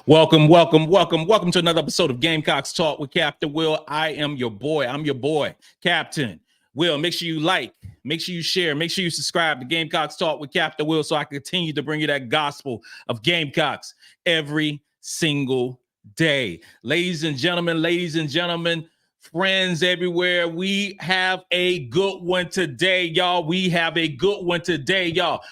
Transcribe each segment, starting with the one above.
Welcome to another episode of Gamecocks Talk with Captain Will. I am your boy. I'm your boy, Captain Will. Make sure you like, make sure you share, make sure you subscribe to Gamecocks Talk with Captain Will so I can continue to bring you that gospel of Gamecocks every single day. Ladies and gentlemen, friends everywhere, we have a good one today, y'all.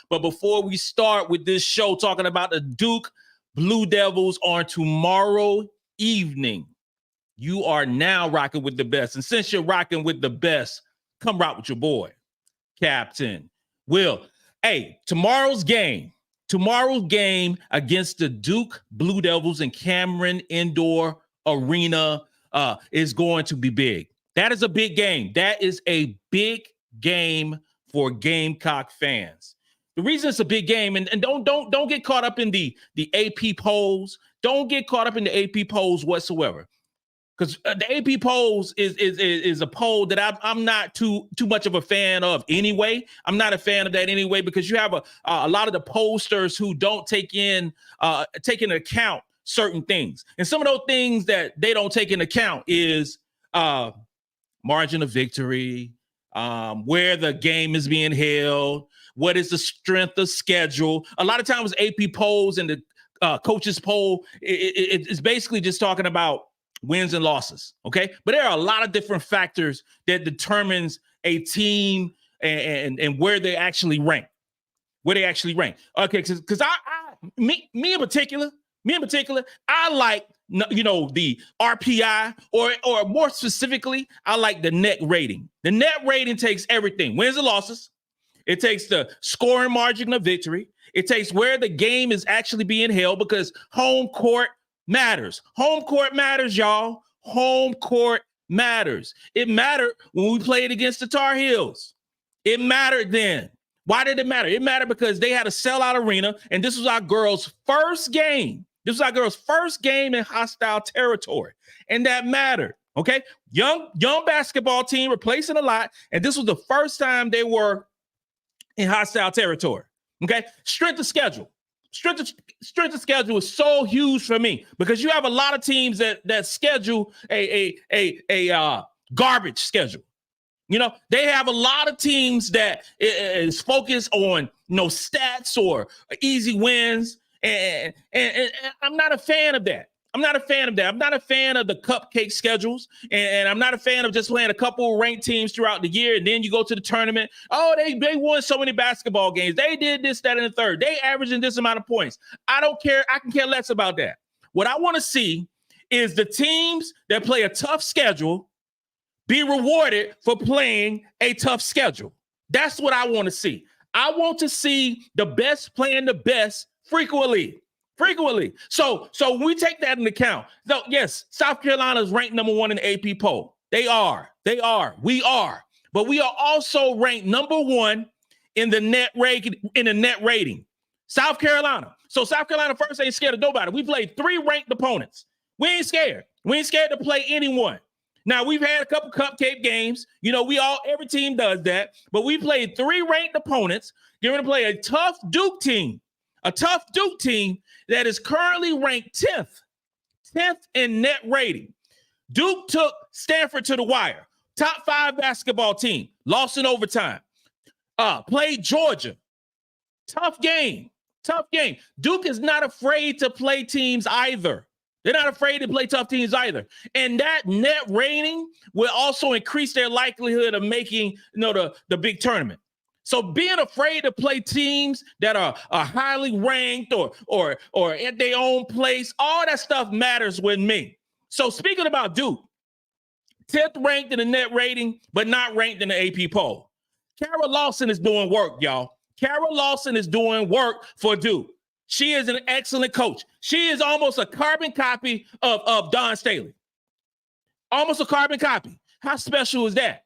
But before we start with this show talking about the Duke Blue Devils on tomorrow evening, you are now rocking with the best. And since you're rocking with the best, come rock with your boy, Captain Will. Hey, tomorrow's game against the Duke Blue Devils in Cameron Indoor Arena is going to be big. That is a big game. That is a big game for Gamecock fans. The reason it's a big game, and don't get caught up in the AP polls. Don't get caught up in the AP polls whatsoever, because the AP polls is a poll that I'm not too much of a fan of anyway. I'm not a fan of that anyway, because you have a lot of the pollsters who don't take into account certain things, and some of those things that they don't take into account is margin of victory, where the game is being held, what is the strength of schedule. A lot of times AP polls and the coaches poll, it's basically just talking about wins and losses, okay? But there are a lot of different factors that determines a team and where they actually rank. Okay, because me in particular, I like, the RPI, or more specifically, I like the net rating. The net rating takes everything: wins and losses. It takes the scoring margin of victory. It takes where the game is actually being held, because home court matters. Home court matters, y'all. Home court matters. It mattered when we played against the Tar Heels. It mattered then. Why did it matter? It mattered because they had a sellout arena, and this was our girls' first game. This was our girls' first game in hostile territory, and that mattered. Okay, young basketball team replacing a lot, and this was the first time they were in hostile territory. Okay, strength of schedule. Strength of schedule is so huge for me, because you have a lot of teams that schedule a garbage schedule. They have a lot of teams that is focused on stats or easy wins, and I'm not a fan of that. I'm not a fan of the cupcake schedules, and I'm not a fan of just playing a couple of ranked teams throughout the year, and then you go to the tournament. Oh, they won so many basketball games. They did this, that, and the third. They averaging this amount of points. I don't care. I can care less about that. What I want to see is the teams that play a tough schedule be rewarded for playing a tough schedule. That's what I want to see. I want to see the best playing the best frequently. So when we take that into account, though, yes, South Carolina is ranked number 1 in the AP poll. They are. We are. But we are also ranked number 1 in the net rating. South Carolina. So South Carolina first ain't scared of nobody. We played 3 ranked opponents. We ain't scared. We ain't scared to play anyone. Now, we've had a couple cupcake games. Every team does that. But we played 3 ranked opponents. You're going to play a tough Duke team. A tough Duke team that is currently ranked 10th in net rating. Duke took Stanford to the wire. Top 5 basketball team. Lost in overtime. Played Georgia. Tough game. Duke is not afraid to play teams either. They're not afraid to play tough teams either. And that net rating will also increase their likelihood of making the big tournament. So being afraid to play teams that are highly ranked or at their own place, all that stuff matters with me. So speaking about Duke, 10th ranked in the net rating, but not ranked in the AP poll. Kara Lawson is doing work, y'all. Kara Lawson is doing work for Duke. She is an excellent coach. She is almost a carbon copy of Dawn Staley. Almost a carbon copy. How special is that?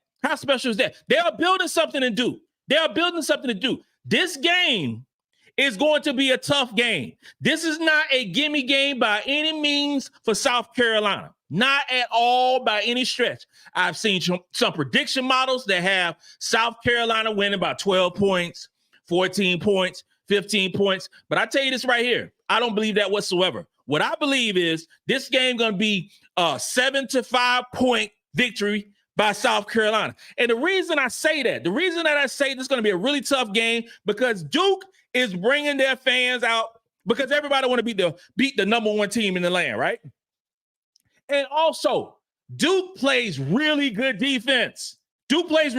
They are building something in Duke. This game is going to be a tough game. This is not a gimme game by any means for South Carolina. Not at all by any stretch. I've seen some prediction models that have South Carolina winning by 12 points, 14 points, 15 points. But I tell you this right here, I don't believe that whatsoever. what I believe is this game going to be a 7-5 point victory by South Carolina. And the reason I say that, this is going to be a really tough game because Duke is bringing their fans out because everybody want to beat the number one team in the land, right? And also, Duke plays really good defense. According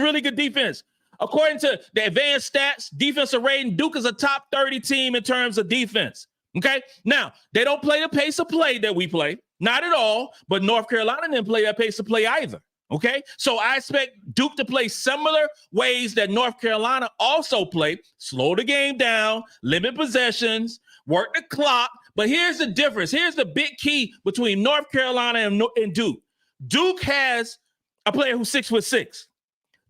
to the advanced stats, defensive rating, Duke is a top 30 team in terms of defense. Okay? Now, they don't play the pace of play that we play. Not at all. But North Carolina didn't play that pace of play either. Okay? So I expect Duke to play similar ways that North Carolina also play. Slow the game down, limit possessions, work the clock. But here's the difference. Here's the big key between North Carolina and Duke. Duke has a player who's 6'6".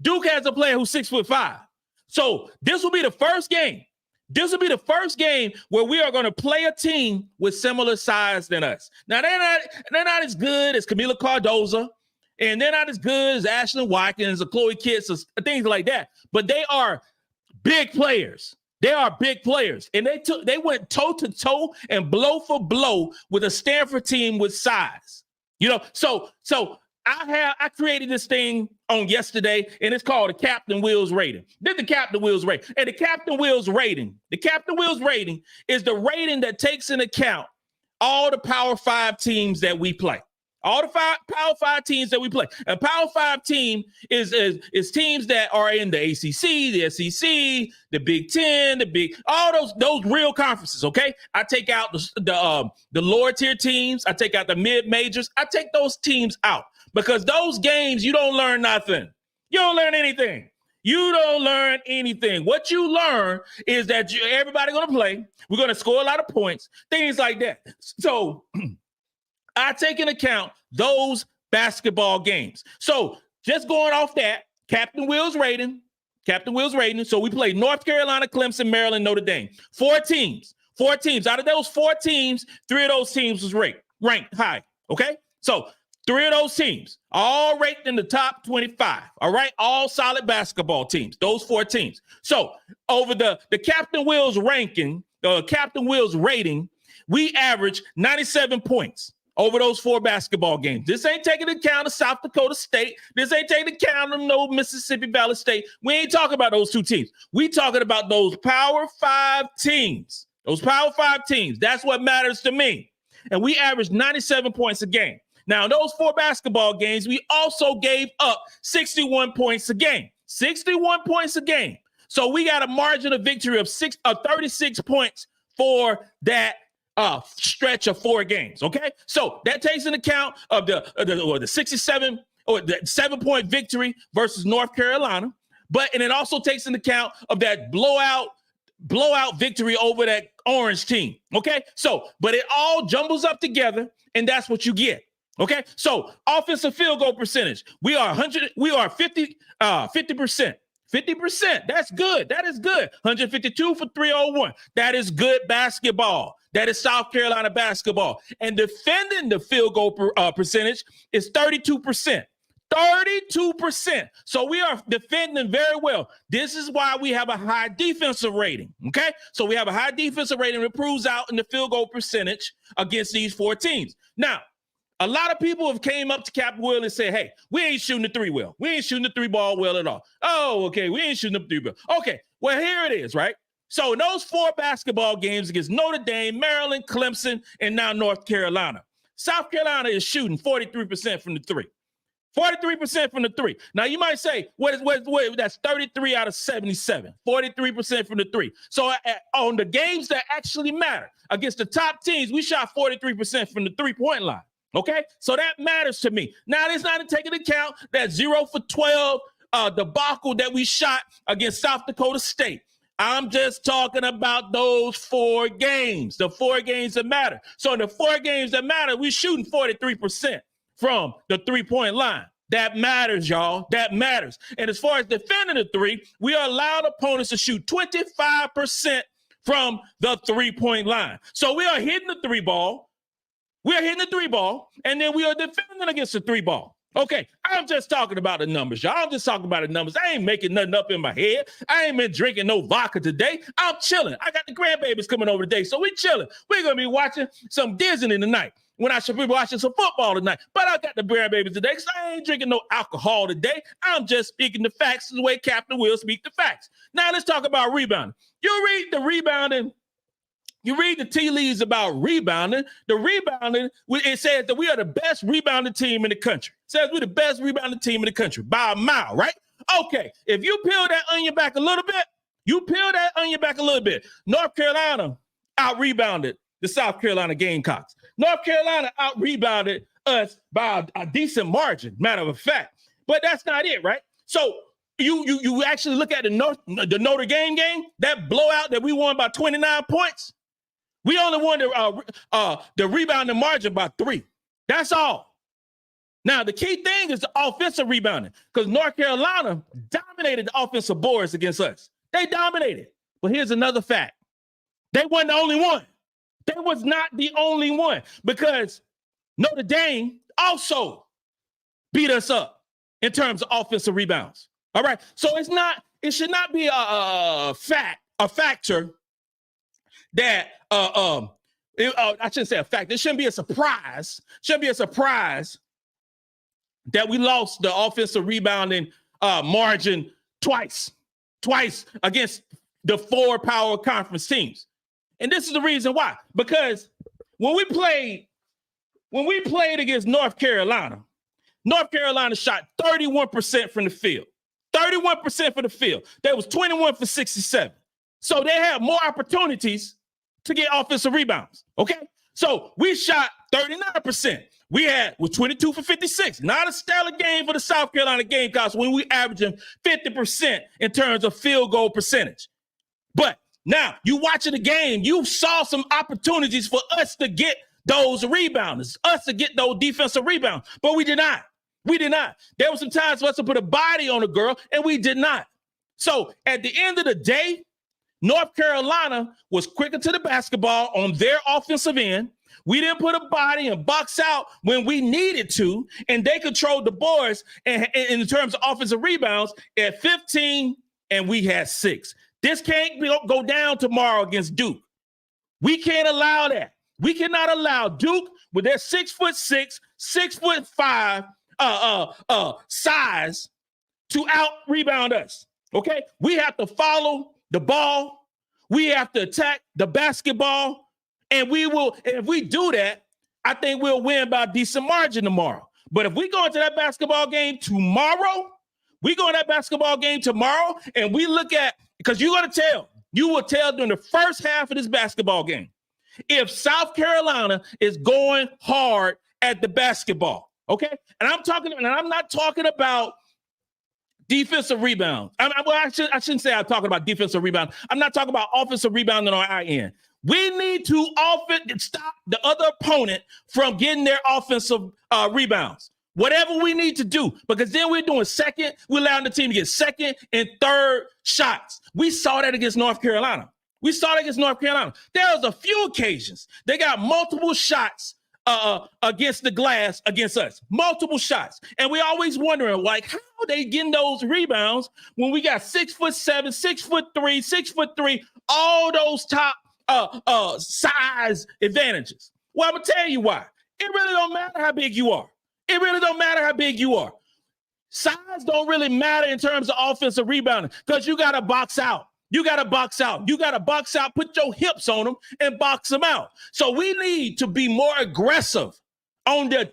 Duke has a player who's 6'5". So this will be the first game. This will be the first game where we are going to play a team with similar size than us. Now, they're not as good as Kamilla Cardoso, and they're not as good as Ashlyn Watkins or Chloe Kitts or things like that. But they are big players. They are big players. And they went toe-to-toe and blow for blow with a Stanford team with size. You know, so I created this thing on yesterday, and it's called the Captain Wills rating. This is the Captain Wills rating. And the Captain Wills rating is the rating that takes into account all the Power 5 teams that we play. All the Power 5 teams that we play. A Power 5 team is teams that are in the ACC, the SEC, the Big Ten, all those real conferences, okay? I take out the lower tier teams. I take out the mid-majors. I take those teams out because those games, you don't learn nothing. You don't learn anything. What you learn is that everybody going to play. We're going to score a lot of points, things like that. So I take into account those basketball games. So just going off that, Captain Wills rating. So we played North Carolina, Clemson, Maryland, Notre Dame. Four teams. Out of those 4 teams, 3 of those teams was ranked high. Okay? So 3 of those teams, all ranked in the top 25. All right? All solid basketball teams. Those 4 teams. So over the Captain Wills ranking, Captain Wills rating, we averaged 97 points over those 4 basketball games. This ain't taking into account of South Dakota State. This ain't taking into account of no Mississippi Valley State. We ain't talking about those 2 teams. We talking about those Power 5 teams. Those Power 5 teams. That's what matters to me. And we averaged 97 points a game. Now, in those 4 basketball games, we also gave up 61 points a game. 61 points a game. So we got a margin of victory of 36 points for that stretch of 4 games. Okay, so that takes into account of the 67 or the 7-point victory versus North Carolina, and it also takes into account of that blowout victory over that orange team. Okay, so but it all jumbles up together, and that's what you get. Okay, so offensive field goal percentage, we are 50%. 50%. That's good. That is good. 152 for 301. That is good basketball. That is South Carolina basketball. And defending the field goal percentage is 32%. 32%. So we are defending very well. This is why we have a high defensive rating. Okay? So we have a high defensive rating. It proves out in the field goal percentage against these 4 teams. Now, a lot of people have came up to Captain Will and said, hey, we ain't shooting the 3 well. We ain't shooting the 3 ball well at all. Oh, okay. We ain't shooting the 3 well. Okay. Well, here it is, right? So in those 4 basketball games against Notre Dame, Maryland, Clemson, and now North Carolina, South Carolina is shooting 43% from the 3. 43% from the 3. Now, you might say, what that's 33 out of 77. 43% from the 3. So on the games that actually matter, against the top teams, we shot 43% from the 3-point line. Okay, so that matters to me. Now, it's not taking into account that 0 for 12 debacle that we shot against South Dakota State. I'm just talking about those 4 games, the 4 games that matter. So in the 4 games that matter, we're shooting 43% from the 3-point line. That matters, y'all. That matters. And as far as defending the 3, we are allowed opponents to shoot 25% from the 3-point line. So we are hitting the 3 ball. We are hitting the 3 ball, and then we are defending against the 3 ball. Okay, I'm just talking about the numbers, y'all. I'm just talking about the numbers. I ain't making nothing up in my head. I ain't been drinking no vodka today. I'm chilling. I got the grandbabies coming over today, so we chilling. We're going to be watching some Disney tonight when I should be watching some football tonight. But I got the grandbabies today because I ain't drinking no alcohol today. I'm just speaking the facts the way Captain Will speak the facts. Now let's talk about rebounding. You read the rebounding. You read the tea leaves about rebounding. The rebounding, it says that we are the best rebounding team in the country. It says we're the best rebounding team in the country by a mile, right? Okay, if you peel that onion back a little bit, North Carolina out-rebounded the South Carolina Gamecocks. North Carolina out-rebounded us by a decent margin, matter of fact. But that's not it, right? So you actually look at the Notre Dame game, that blowout that we won by 29 points. We only won the rebounding margin by 3. That's all. Now, the key thing is the offensive rebounding because North Carolina dominated the offensive boards against us. They dominated. But here's another fact. They weren't the only one. They was not the only one because Notre Dame also beat us up in terms of offensive rebounds. All right. So it should not be a factor that I shouldn't say a fact. It shouldn't be a surprise. Shouldn't be a surprise that we lost the offensive rebounding margin twice against the 4 power conference teams. And this is the reason why. Because when we played against North Carolina shot 31% from the field. 31% from the field. That was 21 for 67. So they had more opportunities to get offensive rebounds, okay? So we shot 39%. We was 22 for 56. Not a stellar game for the South Carolina Gamecocks when we averaging 50% in terms of field goal percentage. But now, you watching the game, you saw some opportunities for us to get those rebounders, us to get those defensive rebounds, but we did not. We did not. There were some times for us to put a body on a girl, and we did not. So at the end of the day, North Carolina was quicker to the basketball on their offensive end. We didn't put a body and box out when we needed to, and they controlled the boards in terms of offensive rebounds at 15, and we had 6. This can't go down tomorrow against Duke. We can't allow that. We cannot allow Duke with their 6'6", 6'5" size to out-rebound us, okay? We have to follow the ball. We have to attack the basketball, and we will. And if we do that, I think we'll win by a decent margin tomorrow. But if we go into that basketball game tomorrow, and we look at, because you will tell during the first half of this basketball game if South Carolina is going hard at the basketball, okay? And I'm not talking about defensive rebound. I shouldn't say I'm talking about defensive rebound. I'm not talking about offensive rebound on our end. We need to stop the other opponent from getting their offensive rebounds. Whatever we need to do, because then we're allowing the team to get second and third shots. We saw that against North Carolina. There was a few occasions they got multiple shots against the glass against us, multiple shots. And we always wondering, like, how are they getting those rebounds when we got 6'7", 6'3", 6'3", all those top size advantages? Well, I'm gonna tell you why. It really don't matter how big you are. Size don't really matter in terms of offensive rebounding because you got to box out. Put your hips on them and box them out. So we need to be more aggressive on the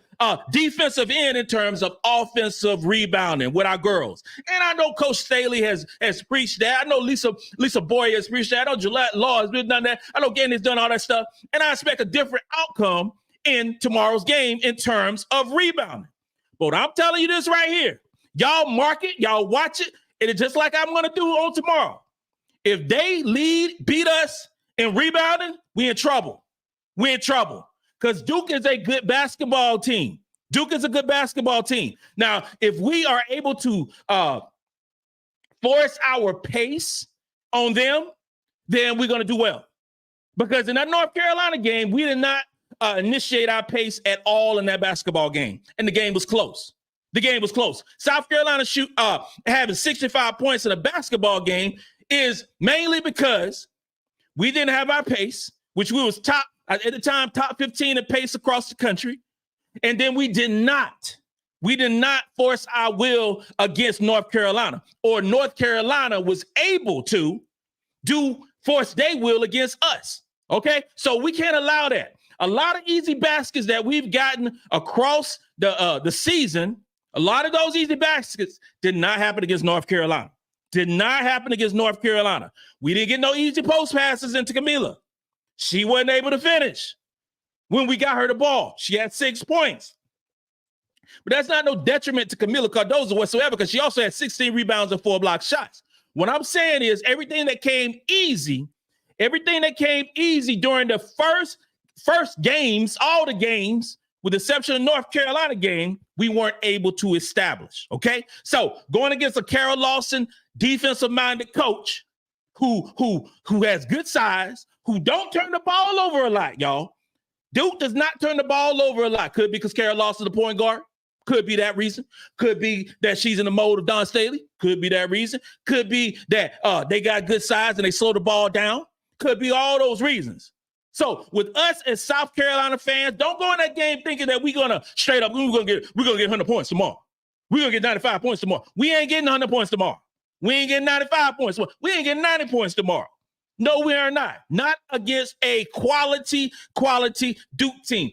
defensive end in terms of offensive rebounding with our girls. And I know Coach Staley has preached that. I know Lisa Boyer has preached that. I know Gillette Law has been done that. I know Gandy's done all that stuff. And I expect a different outcome in tomorrow's game in terms of rebounding. But I'm telling you this right here. Y'all mark it, y'all watch it, and it's just like I'm going to do on tomorrow. If they beat us in rebounding, we in trouble. Because Duke is a good basketball team. Now, if we are able to force our pace on them, then we're going to do well. Because in that North Carolina game, we did not initiate our pace at all in that basketball game. And the game was close. the game was close. South Carolina having 65 points in a basketball game is mainly because we didn't have our pace, which we was top 15 in pace across the country. And then we did not force our will against North Carolina, or North Carolina was able to force their will against us. Okay, so we can't allow that. A lot of easy baskets that we've gotten across the season, a lot of those easy baskets did not happen against North Carolina. Did not happen against North Carolina. We didn't get no easy post passes into Kamilla. She wasn't able to finish when we got her the ball. She had 6 points. But that's not no detriment to Kamilla Cardoso whatsoever, because she also had 16 rebounds and 4 block shots. What I'm saying is everything that came easy during the first games, all the games, with the exception of North Carolina game, we weren't able to establish, okay? So going against a Carol Lawson defensive-minded coach who has good size, who don't turn the ball over a lot, y'all. Duke does not turn the ball over a lot. Could be because Carol Lawson, the point guard. Could be that reason. Could be that she's in the mode of Dawn Staley. Could be that reason. Could be that they got good size and they slow the ball down. Could be all those reasons. So with us as South Carolina fans, don't go in that game thinking that we're gonna straight up, we're gonna get 100 points tomorrow. We're gonna get 95 points tomorrow. We ain't getting 100 points tomorrow. We ain't getting 95 points. We ain't getting 90 points tomorrow. No, we are not. Not against a quality Duke team.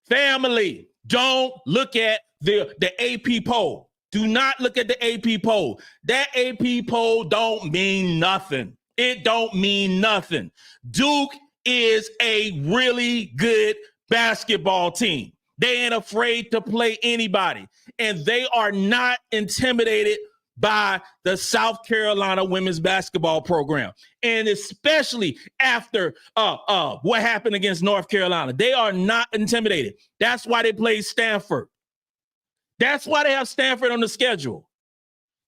Family, don't look at the AP poll. Do not look at the AP poll. That AP poll don't mean nothing. It don't mean nothing. Duke is a really good basketball team. They ain't afraid to play anybody. And they are not intimidated by the South Carolina women's basketball program. And especially after what happened against North Carolina. They are not intimidated. That's why they played Stanford. That's why they have Stanford on the schedule.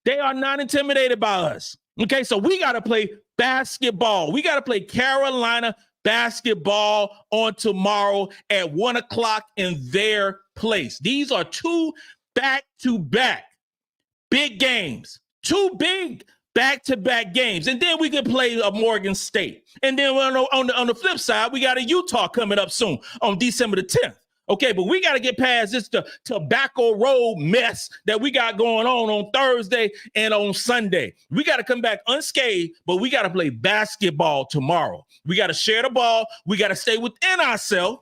They are not intimidated by us. Okay, so we got to play basketball. We got to play Carolina basketball on tomorrow at 1 o'clock in their place. These are 2 back-to-back big games, 2 big back-to-back games. And then we can play a Morgan State. And then on the flip side, we got a Utah coming up soon on December the 10th. Okay, but we got to get past this tobacco road mess that we got going on Thursday and on Sunday. We got to come back unscathed, but we got to play basketball tomorrow. We got to share the ball. We got to stay within ourselves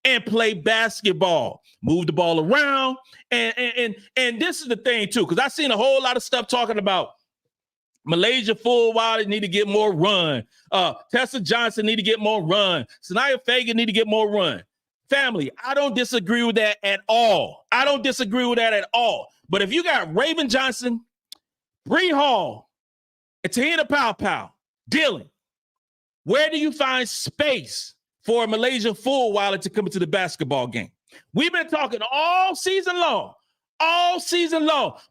and play basketball. Move the ball around. And this is the thing, too, because I've seen a whole lot of stuff talking about Milaysia Fulwiley need to get more run. Tessa Johnson need to get more run. Sanaya Fagan need to get more run. Family, I don't disagree with that at all. But if you got Raven Johnson, Bree Hall, and Te-Hina Paopao dealing, where do you find space for Milaysia Fulwiley to come into the basketball game? We've been talking all season long.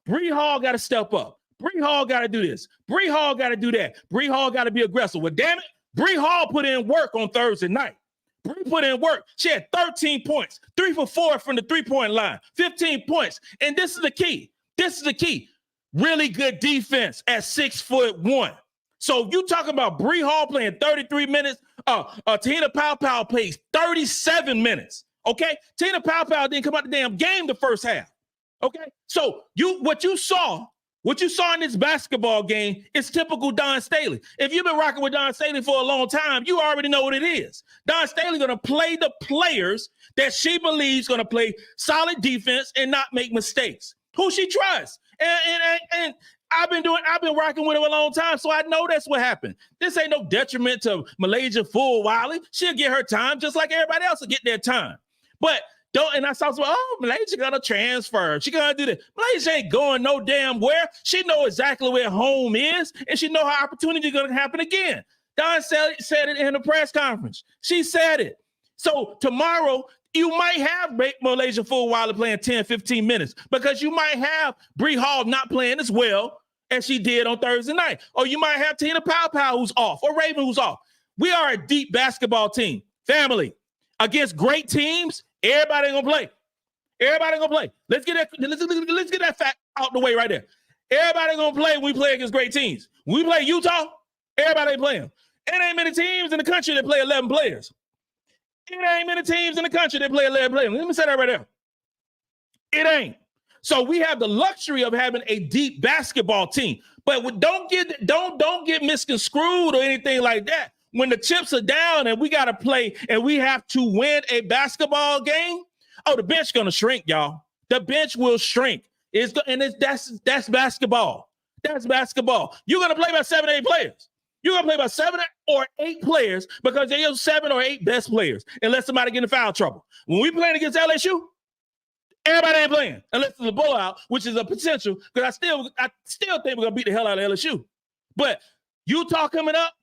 Bree Hall got to step up. Bree Hall got to do this. Bree Hall got to do that. Bree Hall got to be aggressive. Well, damn it, Bree Hall put in work on Thursday night. Bree put in work. She had 13 points, 3 for 4 from the three-point line, 15 points. And this is the key. Really good defense at 6'1". So you talking about Bree Hall playing 33 minutes. Te-Hina Paopao plays 37 minutes. Okay? Te-Hina Paopao didn't come out the damn game the first half. Okay? So what you saw in this basketball game is typical Dawn Staley. If you've been rocking with Dawn Staley for a long time, you already know what it is. Dawn Staley going to play the players that she believes going to play solid defense and not make mistakes. Who she trusts. And I've been rocking with her a long time, so I know that's what happened. This ain't no detriment to Milaysia Fulwiley. She'll get her time just like everybody else will get their time. But and I saw someone, Milaysia gonna transfer. She gonna do that. Milaysia ain't going no damn where. She know exactly where home is, and she know how opportunity is gonna happen again. Dawn said it in the press conference. She said it. So tomorrow, you might have Milaysia Fulwiley playing 10, 15 minutes because you might have Bree Hall not playing as well as she did on Thursday night. Or you might have Te-Hina Paopao who's off or Raven who's off. We are a deep basketball team. Family, against great teams, everybody ain't gonna play. Everybody gonna play. Let's get that fact out the way right there. Everybody gonna play when we play against great teams. When we play Utah, everybody ain't playing. It ain't many teams in the country that play 11 players. It ain't many teams in the country that play 11 players. Let me say that right there. It ain't. So we have the luxury of having a deep basketball team, but don't get misconstrued or anything like that. When the chips are down and we got to play and we have to win a basketball game, the bench gonna shrink, y'all. The bench will shrink. That's basketball. That's basketball. You're gonna play by 7 or 8 players. You're gonna play by 7 or 8 players because they're your 7 or 8 best players, unless somebody get in foul trouble. When we playing against LSU, everybody ain't playing unless it's a blowout, which is a potential. Because I still think we're gonna beat the hell out of LSU. But Utah coming up,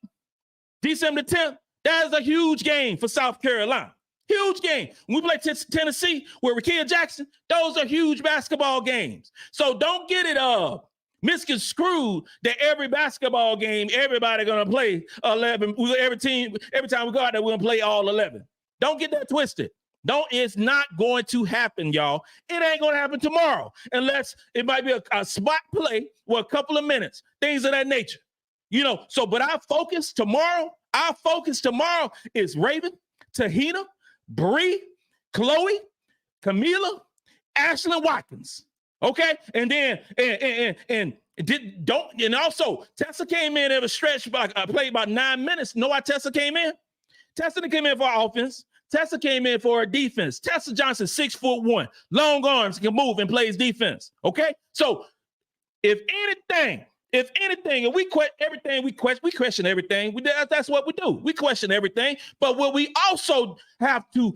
December 10th, that is a huge game for South Carolina. Huge game. When we play Tennessee with Rickea Jackson, those are huge basketball games. So don't get it misconstrued that every basketball game, everybody gonna play 11. Every time we go out there, we're gonna play all 11. Don't get that twisted. It's not going to happen, y'all. It ain't gonna happen tomorrow, unless it might be a spot play for a couple of minutes, things of that nature. But our focus tomorrow is Raven, Te-Hina, Bree, Chloe, Kamilla, Ashlyn Watkins. Okay, and then also Tessa came in at a stretch, played about 9 minutes. Know why Tessa came in? Tessa came in for our offense. Tessa came in for our defense. Tessa Johnson, 6'1", long arms, can move and plays defense. Okay, so if anything, and we question everything. That's what we do. We question everything. But what we also have to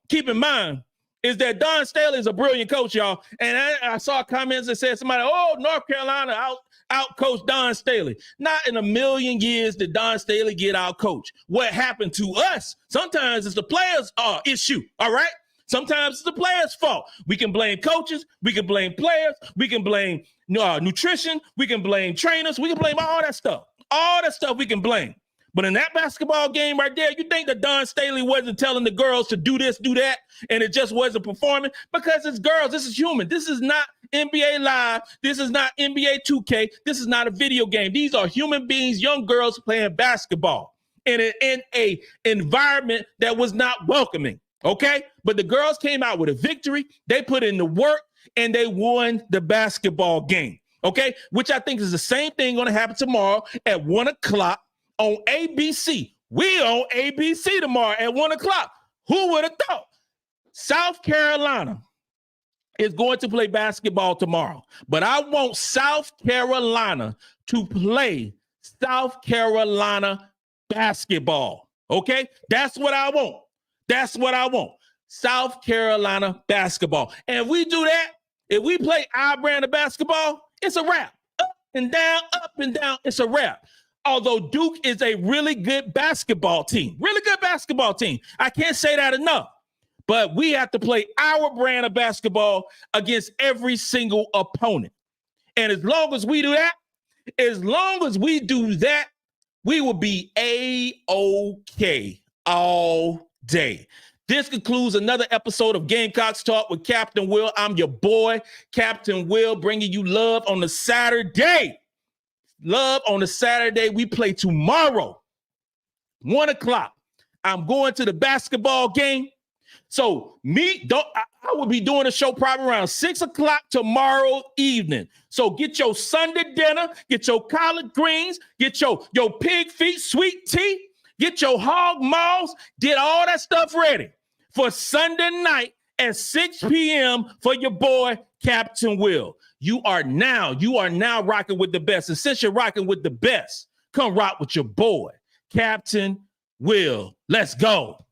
keep in mind is that Dawn Staley is a brilliant coach, y'all. And I saw comments that said somebody, North Carolina out-coached Dawn Staley. Not in a million years did Dawn Staley get out-coached. What happened to us, sometimes it's the players' issue, all right? Sometimes it's the players' fault. We can blame coaches. We can blame players. We can blame nutrition. We can blame trainers. We can blame all that stuff. All that stuff we can blame. But in that basketball game right there, you think that Dawn Staley wasn't telling the girls to do this, do that, and it just wasn't performing? Because it's girls. This is human. This is not NBA Live. This is not NBA 2K. This is not a video game. These are human beings, young girls playing basketball in a environment that was not welcoming. Okay, but the girls came out with a victory. They put in the work and they won the basketball game. Okay, which I think is the same thing going to happen tomorrow at 1:00 on ABC. We on ABC tomorrow at 1:00. Who would have thought? South Carolina is going to play basketball tomorrow, but I want South Carolina to play South Carolina basketball. Okay, that's what I want. That's what I want. South Carolina basketball. And if we do that, if we play our brand of basketball, it's a wrap. Up and down, it's a wrap. Although Duke is a really good basketball team. I can't say that enough. But we have to play our brand of basketball against every single opponent. And as long as we do that, we will be A-OK all day. This concludes another episode of Gamecocks Talk with Captain Will. I'm your boy, Captain Will, bringing you love on the Saturday. Love on the Saturday. We play tomorrow, 1:00. I'm going to the basketball game. So I will be doing a show probably around 6:00 tomorrow evening. So get your Sunday dinner, get your collard greens, get your pig feet, sweet tea, get your hog maws, get all that stuff ready for Sunday night at 6 p.m. for your boy, Captain Will. You are now rocking with the best. And since you're rocking with the best, come rock with your boy, Captain Will. Let's go.